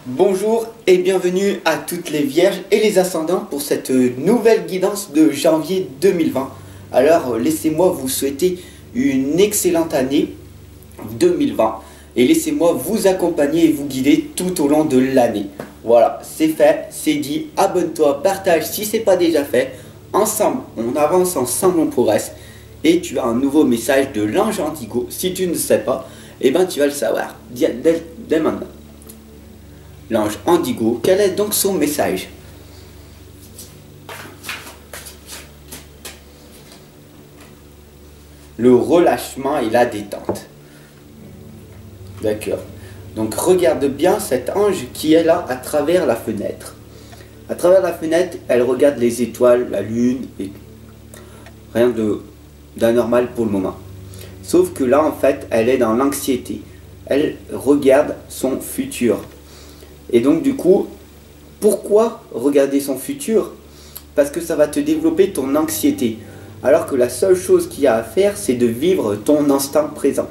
Bonjour et bienvenue à toutes les vierges et les ascendants pour cette nouvelle guidance de janvier 2020. Alors laissez-moi vous souhaiter une excellente année 2020 et laissez-moi vous accompagner et vous guider tout au long de l'année. Voilà, c'est fait, c'est dit, abonne-toi, partage si ce n'est pas déjà fait. Ensemble, on avance, ensemble on progresse. Et tu as un nouveau message de l'ange Indigo. Si tu ne sais pas, eh ben tu vas le savoir dès maintenant. L'ange Indigo, quel est donc son message? Le relâchement et la détente. D'accord. Donc regarde bien cet ange qui est là à travers la fenêtre. À travers la fenêtre, elle regarde les étoiles, la lune, et rien d'anormal pour le moment. Sauf que là, en fait, elle est dans l'anxiété. Elle regarde son futur. Et donc du coup, pourquoi regarder son futur? Parce que ça va te développer ton anxiété. Alors que la seule chose qu'il y a à faire, c'est de vivre ton instant présent.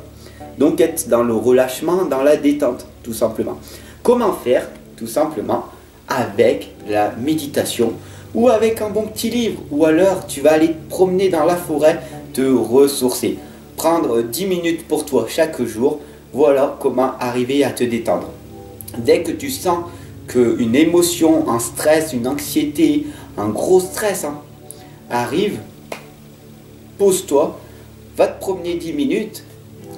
Donc être dans le relâchement, dans la détente, tout simplement. Comment faire? Tout simplement avec la méditation ou avec un bon petit livre. Ou alors tu vas aller te promener dans la forêt, te ressourcer. Prendre 10 minutes pour toi chaque jour. Voilà comment arriver à te détendre. Dès que tu sens qu'une émotion, un stress, une anxiété, un gros stress arrive, pose-toi, va te promener 10 minutes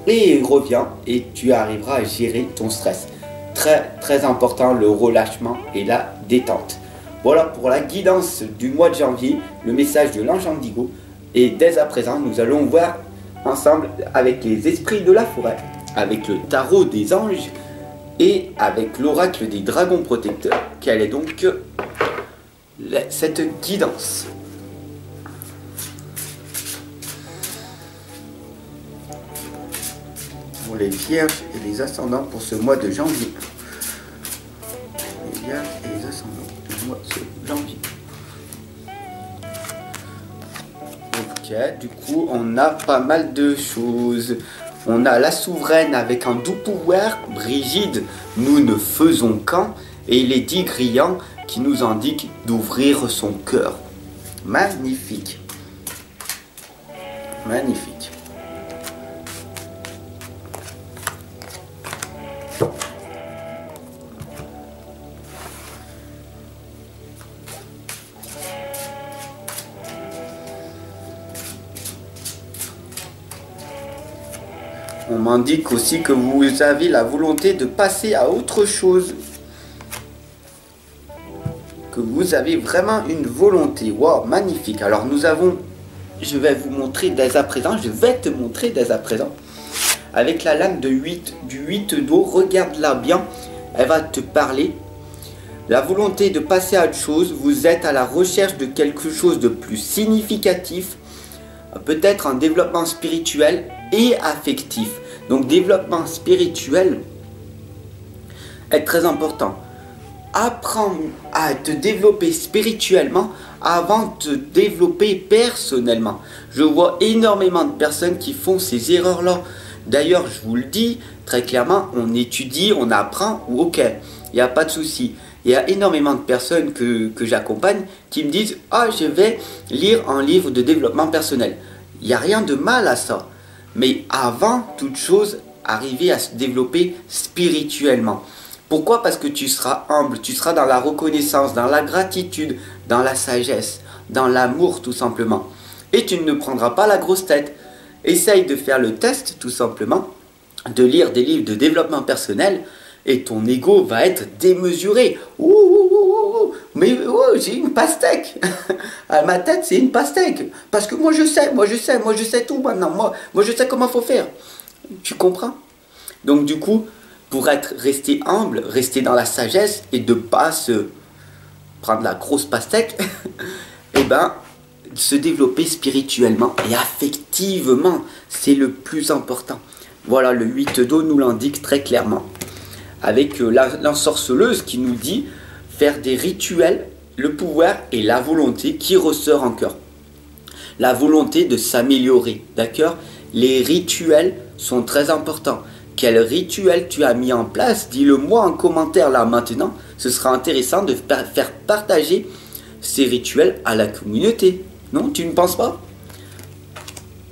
et reviens et tu arriveras à gérer ton stress. Très très important, le relâchement et la détente. Voilà pour la guidance du mois de janvier, le message de l'ange Indigo. Et dès à présent, nous allons voir ensemble avec les esprits de la forêt, avec le tarot des anges, et avec l'oracle des dragons protecteurs, quelle est donc cette guidance? Pour les vierges et les ascendants pour ce mois de janvier. Les vierges et les ascendants du mois de janvier. Ok, du coup on a pas mal de choses. On a la souveraine avec un doux pouvoir, Brigide, nous ne faisons qu'un, et Lady Grillant qui nous indique d'ouvrir son cœur. Magnifique. Magnifique. On m'indique aussi que vous avez la volonté de passer à autre chose. Que vous avez vraiment une volonté. Wow, magnifique. Alors nous avons, je vais vous montrer dès à présent, je vais te montrer dès à présent. Avec la lame de 8, du 8 d'eau, regarde-la bien. Elle va te parler. La volonté de passer à autre chose, vous êtes à la recherche de quelque chose de plus significatif. Peut-être un développement spirituel et affectif. Donc développement spirituel est très important. Apprends à te développer spirituellement avant de te développer personnellement. Je vois énormément de personnes qui font ces erreurs-là. D'ailleurs, je vous le dis très clairement, on étudie, on apprend, ou ok, il n'y a pas de souci. Il y a énormément de personnes que j'accompagne qui me disent « Ah, je vais lire un livre de développement personnel ». Il n'y a rien de mal à ça. Mais avant toute chose, arriver à se développer spirituellement. Pourquoi? Parce que tu seras humble, tu seras dans la reconnaissance, dans la gratitude, dans la sagesse, dans l'amour tout simplement. Et tu ne prendras pas la grosse tête. Essaye de faire le test tout simplement, de lire des livres de développement personnel et ton ego va être démesuré. Ouh, mais j'ai une pastèque. À ma tête, c'est une pastèque. Parce que moi je sais tout maintenant. Moi je sais comment il faut faire. Tu comprends? Donc du coup, pour rester humble, rester dans la sagesse et de ne pas se prendre la grosse pastèque, et ben, se développer spirituellement et affectivement, c'est le plus important. Voilà, le 8 d'eau nous l'indique très clairement. Avec l'ensorceleuse qui nous dit faire des rituels, le pouvoir et la volonté qui ressort en cœur. La volonté de s'améliorer, d'accord? Les rituels sont très importants. quel rituel tu as mis en place. Dis-le moi en commentaire là maintenant. Ce sera intéressant de faire partager ces rituels à la communauté. Non, tu ne penses pas?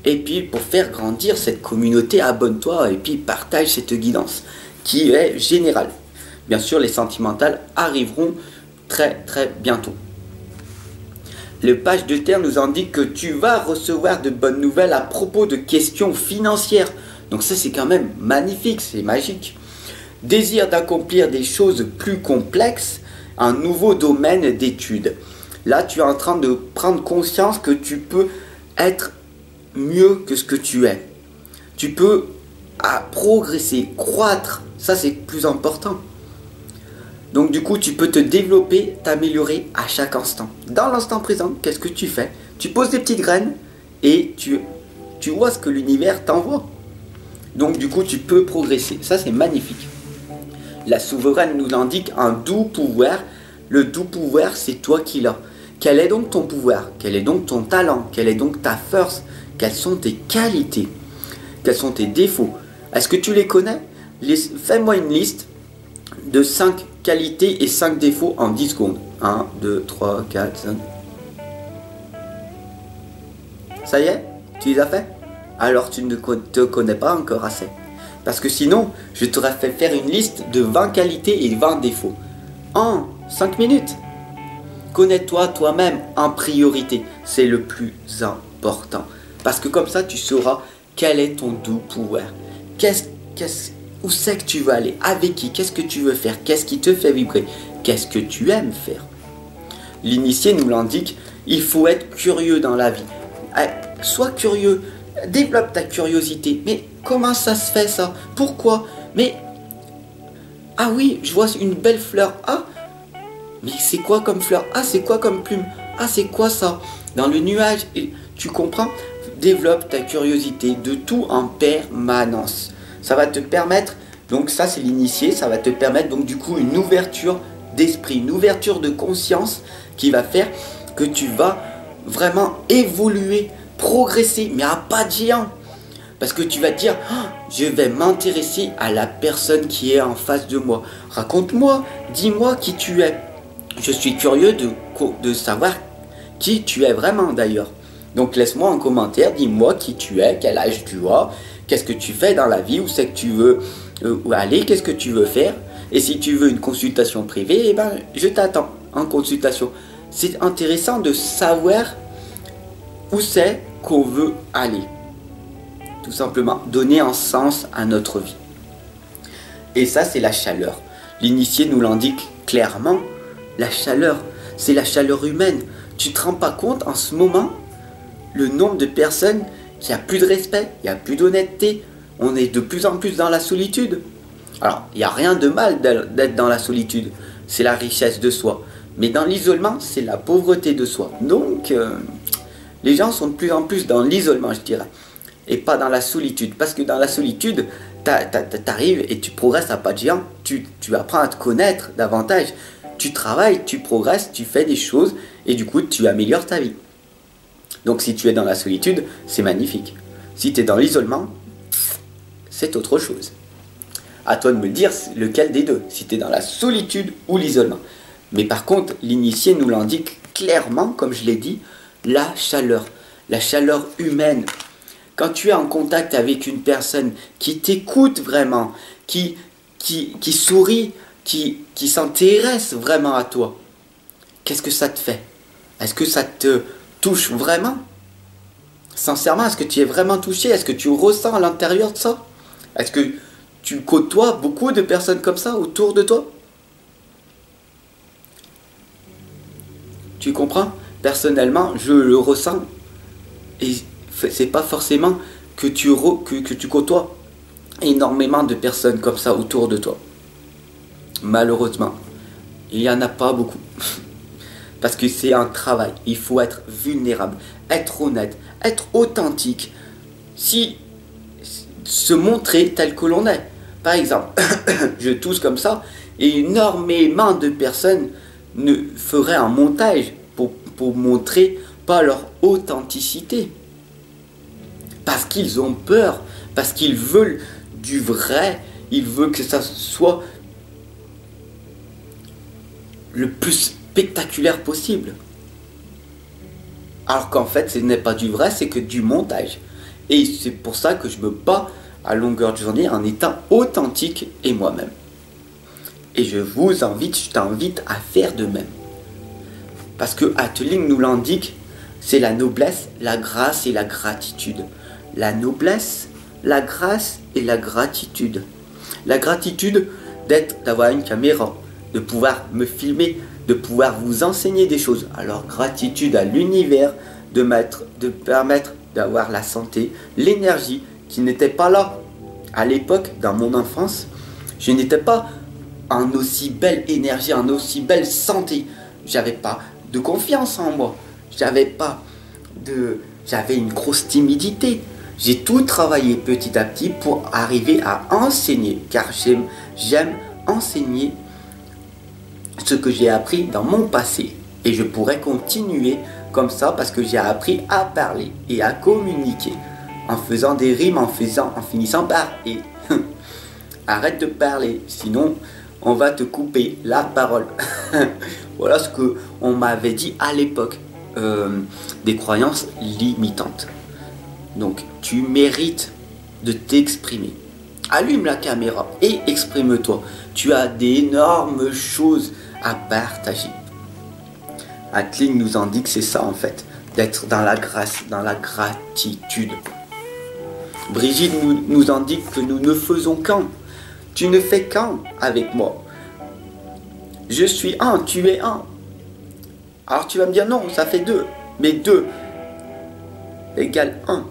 Et puis pour faire grandir cette communauté, abonne-toi et puis partage cette guidance qui est générale. Bien sûr, les sentimentales arriveront très bientôt. Le page de terre nous indique que tu vas recevoir de bonnes nouvelles à propos de questions financières. Donc ça c'est quand même magnifique, c'est magique. Désir d'accomplir des choses plus complexes, un nouveau domaine d'études. Là tu es en train de prendre conscience que tu peux être mieux que ce que tu es. Tu peux progresser, croître. Ça c'est plus important. Donc du coup, tu peux te développer, t'améliorer à chaque instant. Dans l'instant présent, qu'est-ce que tu fais? Tu poses des petites graines et tu vois ce que l'univers t'envoie. Donc du coup, tu peux progresser. Ça, c'est magnifique. La souveraine nous indique un doux pouvoir. Le doux pouvoir, c'est toi qui l'as. Quel est donc ton pouvoir? Quel est donc ton talent? Quelle est donc ta force? Quelles sont tes qualités? Quels sont tes défauts? Est-ce que tu les connais? Fais-moi une liste de 5 qualités et 5 défauts en 10 secondes. 1, 2, 3, 4, 5. Ça y est? Tu les as fait? Alors tu ne te connais pas encore assez. Parce que sinon, je t'aurais fait faire une liste de 20 qualités et 20 défauts. En 5 minutes. Connais-toi toi-même en priorité. C'est le plus important. Parce que comme ça, tu sauras quel est ton doux pouvoir. Où c'est que tu veux aller? Avec qui? Qu'est-ce que tu veux faire? Qu'est-ce qui te fait vibrer? Qu'est-ce que tu aimes faire? L'initié nous l'indique, il faut être curieux dans la vie. Sois curieux, développe ta curiosité. Mais comment ça se fait ça? Pourquoi? Mais, ah oui, je vois une belle fleur. Ah, mais c'est quoi comme fleur? Ah, c'est quoi comme plume? Ah, c'est quoi ça? Dans le nuage, tu comprends? Développe ta curiosité de tout en permanence. Ça va te permettre, donc ça c'est l'initié, ça va te permettre donc du coup une ouverture d'esprit, une ouverture de conscience qui va faire que tu vas vraiment évoluer, progresser, mais à pas de géant. Parce que tu vas te dire, oh, je vais m'intéresser à la personne qui est en face de moi. Raconte-moi, dis-moi qui tu es. Je suis curieux de savoir qui tu es vraiment d'ailleurs. Donc laisse-moi en commentaire, dis-moi qui tu es, quel âge tu as. Qu'est-ce que tu fais dans la vie? Où c'est que tu veux aller? Qu'est-ce que tu veux faire? Et si tu veux une consultation privée, eh ben, je t'attends en consultation. C'est intéressant de savoir où c'est qu'on veut aller. Tout simplement, donner un sens à notre vie. Et ça, c'est la chaleur. L'initié nous l'indique clairement. La chaleur, c'est la chaleur humaine. Tu ne te rends pas compte en ce moment le nombre de personnes qui a plus de respect, il n'y a plus d'honnêteté, on est de plus en plus dans la solitude. Alors, il n'y a rien de mal d'être dans la solitude, c'est la richesse de soi. Mais dans l'isolement, c'est la pauvreté de soi. Donc, les gens sont de plus en plus dans l'isolement, je dirais, et pas dans la solitude. Parce que dans la solitude, t'arrives et tu progresses à pas de géant, tu apprends à te connaître davantage, tu travailles, tu progresses, tu fais des choses, et du coup, tu améliores ta vie. Donc si tu es dans la solitude, c'est magnifique. Si tu es dans l'isolement, c'est autre chose. À toi de me dire lequel des deux, si tu es dans la solitude ou l'isolement. Mais par contre, l'initié nous l'indique clairement, comme je l'ai dit, la chaleur humaine. Quand tu es en contact avec une personne qui t'écoute vraiment, qui sourit, qui s'intéresse vraiment à toi, qu'est-ce que ça te fait? Est-ce que ça te touche vraiment? Sincèrement, est-ce que tu es vraiment touché? Est-ce que tu ressens à l'intérieur de ça? Est-ce que tu côtoies beaucoup de personnes comme ça autour de toi? Tu comprends? Personnellement, je le ressens. Et c'est pas forcément que tu côtoies énormément de personnes comme ça autour de toi. Malheureusement, il n'y en a pas beaucoup. Parce que c'est un travail. Il faut être vulnérable, être honnête, être authentique. Se montrer tel que l'on est. Par exemple, je tousse comme ça et énormément de personnes ne feraient un montage pour montrer pas leur authenticité. Parce qu'ils ont peur, parce qu'ils veulent du vrai, il veut que ça soit le plus spectaculaire possible. Alors qu'en fait, ce n'est pas du vrai, c'est que du montage. Et c'est pour ça que je me bats à longueur de journée en étant authentique et moi-même. Et je t'invite à faire de même. Parce que Atling nous l'indique, c'est la noblesse, la grâce et la gratitude. La noblesse, la grâce et la gratitude. La gratitude d'avoir une caméra, de pouvoir me filmer, de pouvoir vous enseigner des choses. Alors gratitude à l'univers de permettre d'avoir la santé, l'énergie qui n'était pas là. À l'époque, dans mon enfance, je n'étais pas en aussi belle énergie, en aussi belle santé. J'avais pas de confiance en moi. J'avais une grosse timidité. J'ai tout travaillé petit à petit pour arriver à enseigner, car j'aime enseigner ce que j'ai appris dans mon passé. Et je pourrais continuer comme ça parce que j'ai appris à parler et à communiquer en faisant des rimes, en finissant par et. Arrête de parler, sinon on va te couper la parole. Voilà ce que on m'avait dit à l'époque, des croyances limitantes. Donc tu mérites de t'exprimer. Allume la caméra et exprime-toi. Tu as d'énormes choses à partager. Atling nous indique que c'est ça en fait, d'être dans la grâce, dans la gratitude. Brigitte nous indique que nous ne faisons qu'un. Tu ne fais qu'un avec moi. Je suis un, tu es un. Alors tu vas me dire non, ça fait deux. Mais deux égale un.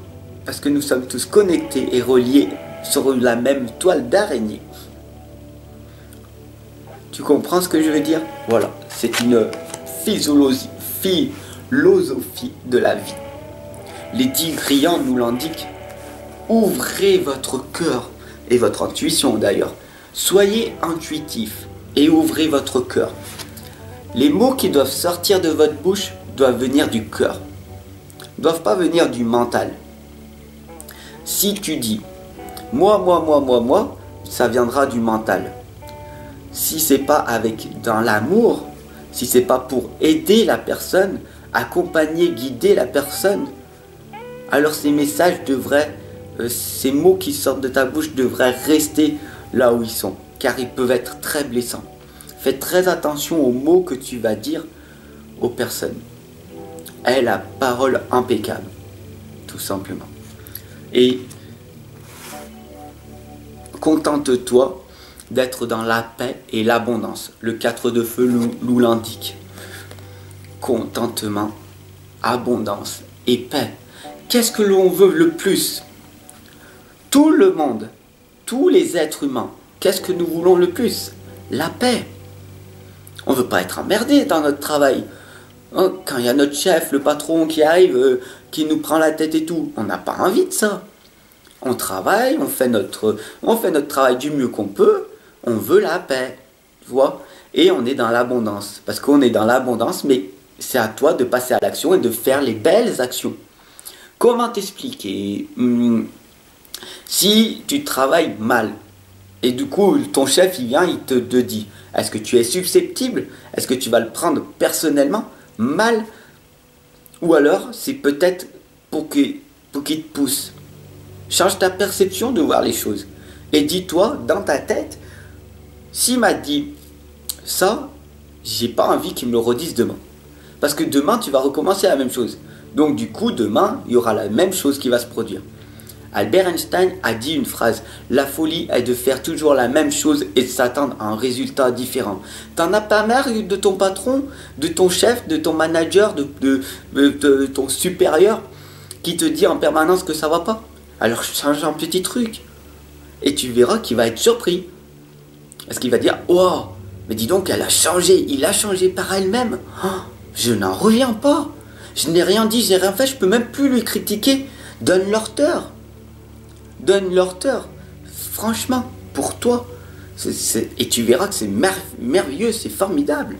Parce que nous sommes tous connectés et reliés sur la même toile d'araignée. Tu comprends ce que je veux dire? Voilà, c'est une philosophie de la vie. Les 10 grillants nous l'indiquent. Ouvrez votre cœur et votre intuition d'ailleurs. Soyez intuitif et ouvrez votre cœur. Les mots qui doivent sortir de votre bouche doivent venir du cœur. Ne doivent pas venir du mental. Si tu dis moi, ça viendra du mental. Si c'est pas dans l'amour, si c'est pas pour aider la personne, accompagner, guider la personne, alors ces messages ces mots qui sortent de ta bouche devraient rester là où ils sont, car ils peuvent être très blessants. Fais très attention aux mots que tu vas dire aux personnes. Aie la parole impeccable, tout simplement. Et contente-toi d'être dans la paix et l'abondance. Le 4 de feu nous l'indique. Contentement, abondance et paix. Qu'est-ce que l'on veut le plus? Tout le monde, tous les êtres humains, qu'est-ce que nous voulons le plus? La paix. On ne veut pas être emmerdé dans notre travail. Quand il y a notre chef, le patron qui arrive, qui nous prend la tête et tout, on n'a pas envie de ça. On travaille, on fait notre travail du mieux qu'on peut, on veut la paix, tu vois. Et on est dans l'abondance, parce qu'on est dans l'abondance, mais c'est à toi de passer à l'action et de faire les belles actions. Comment t'expliquer? Si tu travailles mal, et du coup ton chef il vient, il te dit, est-ce que tu es susceptible? Est-ce que tu vas le prendre personnellement mal? Ou alors c'est peut-être pour qu'il te pousse. Change ta perception de voir les choses. Et dis-toi dans ta tête, s'il m'a dit ça, j'ai pas envie qu'il me le redise demain. Parce que demain tu vas recommencer la même chose. Donc du coup demain il y aura la même chose qui va se produire. Albert Einstein a dit une phrase: la folie est de faire toujours la même chose et de s'attendre à un résultat différent. T'en as pas marre de ton patron, de ton chef, de ton manager, de ton supérieur qui te dit en permanence que ça va pas? Alors change un petit truc et tu verras qu'il va être surpris. Parce qu'il va dire: oh, mais dis donc, elle a changé, il a changé par elle-même. Oh, je n'en reviens pas. Je n'ai rien dit, j'ai rien fait, je peux même plus lui critiquer. Donne-leur tort. Donne-leur tort. Franchement, pour toi. Et tu verras que c'est merveilleux, c'est formidable.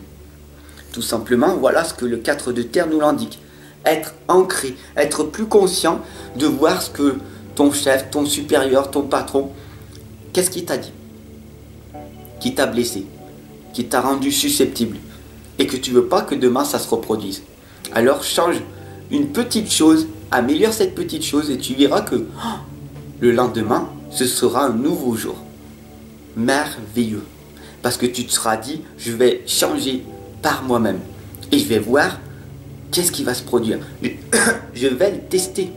Tout simplement, voilà ce que le 4 de terre nous l'indique. Être ancré, être plus conscient de voir ce que ton chef, ton supérieur, ton patron Qu'est-ce qu'il t'a dit? Qui t'a blessé? Qui t'a rendu susceptible? Et que tu veux pas que demain ça se reproduise. Alors change une petite chose, améliore cette petite chose et tu verras que le lendemain, ce sera un nouveau jour. Merveilleux. Parce que tu te seras dit, je vais changer par moi-même. Et je vais voir qu'est-ce qui va se produire. Je vais le tester.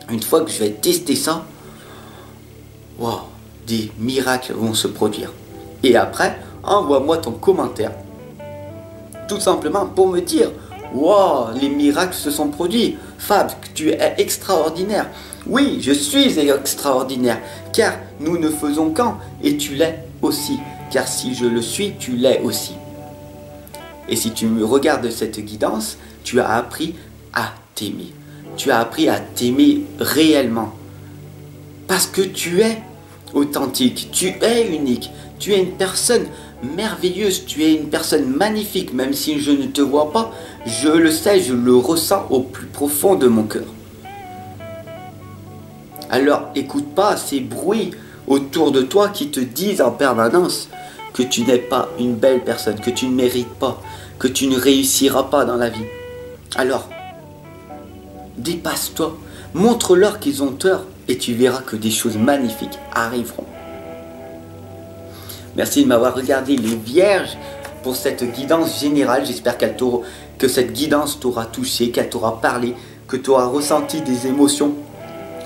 Une fois que je vais tester ça, wow, des miracles vont se produire. Et après, envoie-moi ton commentaire. Tout simplement pour me dire, wow, les miracles se sont produits. Fab, tu es extraordinaire. Oui, je suis extraordinaire. Car nous ne faisons qu'un. Et tu l'es aussi. Car si je le suis, tu l'es aussi. Et si tu me regardes cette guidance, tu as appris à t'aimer. Tu as appris à t'aimer réellement. Parce que tu es authentique, tu es unique, tu es une personne merveilleuse, tu es une personne magnifique, même si je ne te vois pas, je le sais, je le ressens au plus profond de mon cœur. Alors écoute pas ces bruits autour de toi qui te disent en permanence que tu n'es pas une belle personne, que tu ne mérites pas, que tu ne réussiras pas dans la vie. Alors, dépasse-toi, montre-leur qu'ils ont tort et tu verras que des choses magnifiques arriveront. Merci de m'avoir regardé les Vierges pour cette guidance générale. J'espère que cette guidance t'aura touché, qu'elle t'aura parlé, que tu auras ressenti des émotions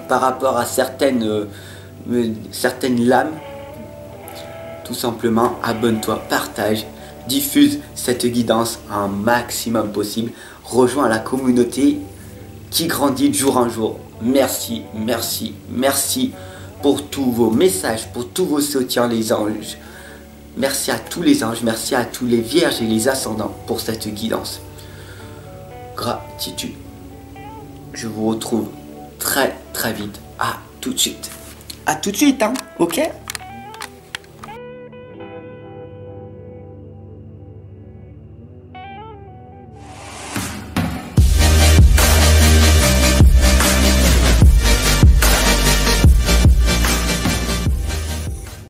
par rapport à certaines lames. Tout simplement, abonne-toi, partage, diffuse cette guidance un maximum possible. Rejoins la communauté qui grandit de jour en jour. Merci, merci, merci pour tous vos messages, pour tous vos soutiens les anges. Merci à tous les anges, merci à tous les vierges et les ascendants pour cette guidance. Gratitude. Je vous retrouve très très vite. À tout de suite. À tout de suite, hein, ok?